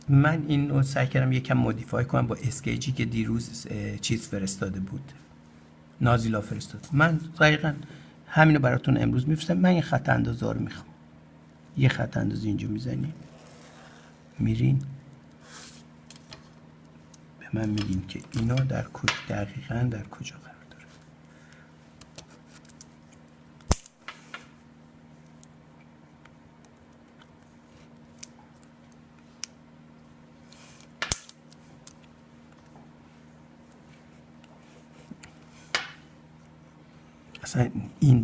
من این رو سعی کردم یکم مودیفای کنم با اسکیجی که دیروز چیز فرستاده بود، نازیلا فرستاد. من دقیقا همینو براتون امروز میفرستم. من این خط اندازه رو میخوام، یه خط اندازه اینجا میزنیم، میرین به من میگین که اینا در کجا دقیقاً در کجا قرار داره. اصلا این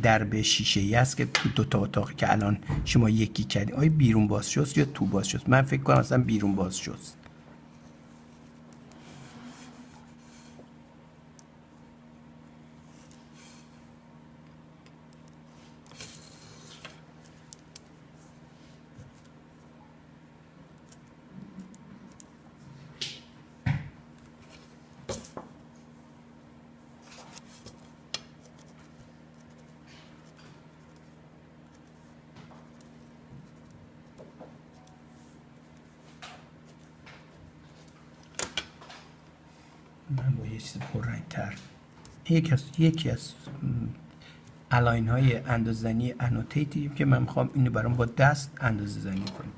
در به شیشه ای است که تو دو تا اتاقی که الان شما یکی کردی، آیا بیرون باز شد یا تو باز شد؟ من فکر کنم اصلا بیرون باز شد. من با یه چیز پررنگ‌تر، یکی از الاین های اندازه‌زنی انوتیتیو که من میخوام اینو برام با دست اندازه زنی کنم.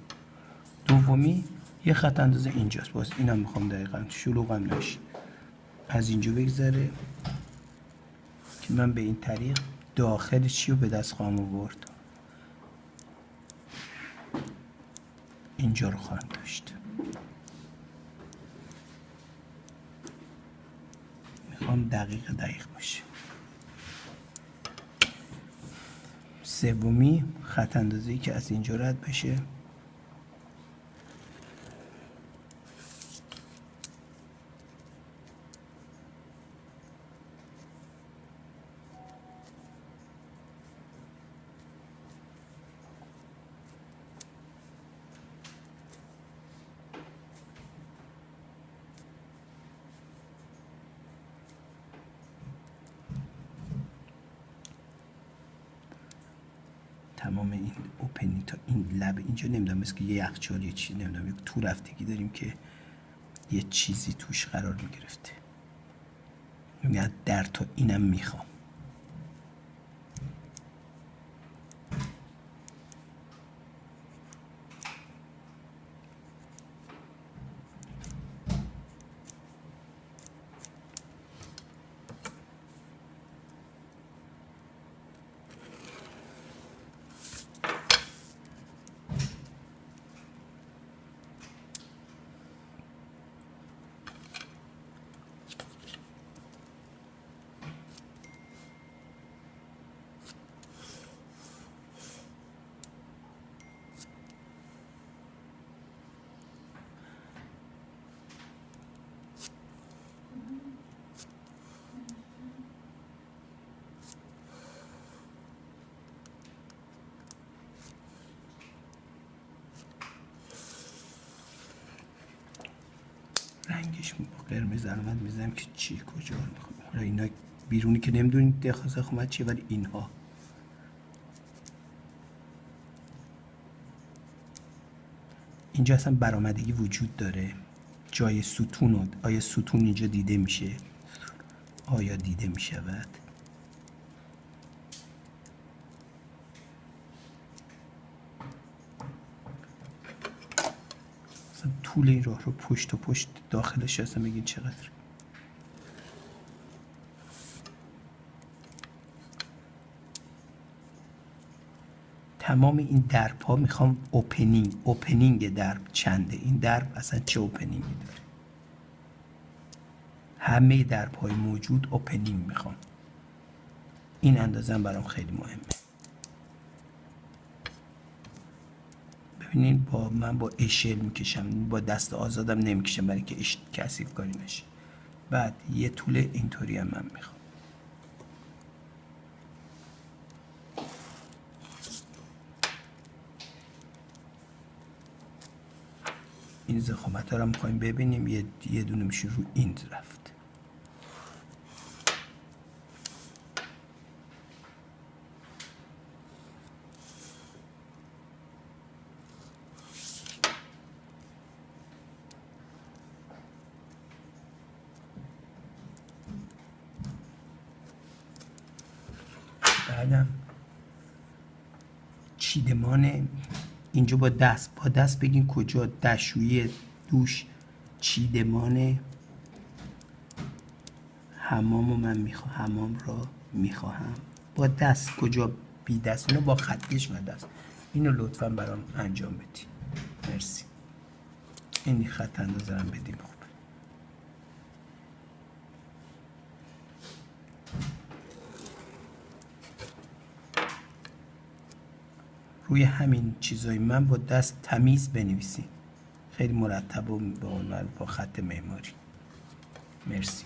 دومی یه خط اندازه اینجاست، باز اینم میخوام دقیقاً شلوغم نشه، از اینجا بگذره که من به این طریق داخل چی رو به دست خواهم آورد، اینجا رو خواهم داشت. میخوام دقیق باشه. سومی خط اندازه‌ای که از اینجا رد بشه، تمام این اوپنینگ تا این لب اینجا نمیدونم، مثل که یه یخچال یه چیزی نمیدونم، یک تو رفتگی داریم که یه چیزی توش قرار میگرفته. میاد در تا اینم میخوام. رنگش با قرمز علامت میزنم که چی کجا رو میخوام. حالا اینا بیرونی که نمیدونید دخاز خامت چیه، ولی اینها اینجا اصلا برآمدگی وجود داره. جای ستون، آیا ستون اینجا دیده میشه؟ آیا دیده میشود؟ اصلا طول این راه رو پشت و پشت داخلش اصلا بگید چقدر. تمام این درب ها میخوام اوپنینگ درب چنده، این درب اصلا چه اوپنینگی داره؟ همه درب های موجود اوپنینگ میخوام. این اندازه هم برام خیلی مهمه. ببینین من با اشل میکشم، با دست آزادم نمیکشم برای که کثیف کاری نشه. بعد یه طول اینطوری هم من میخوام. این ضخامت ها رو میخوایم ببینیم. یه دونه میشه رو این رفت. بعدم چیدمان اینجا با دست بگین کجا، دشویی دوش، چیدمان حمام و من میخوام، حمام را میخواهم. با دست کجا، بی دست، اینو با خطکش و دست. اینو لطفا برام انجام بدین. مرسی. این خط اندازه هم بدیم. خوب. روی همین چیزای من با دست تمیز بنویسین. خیلی مرتب و با خط معماری. مرسی.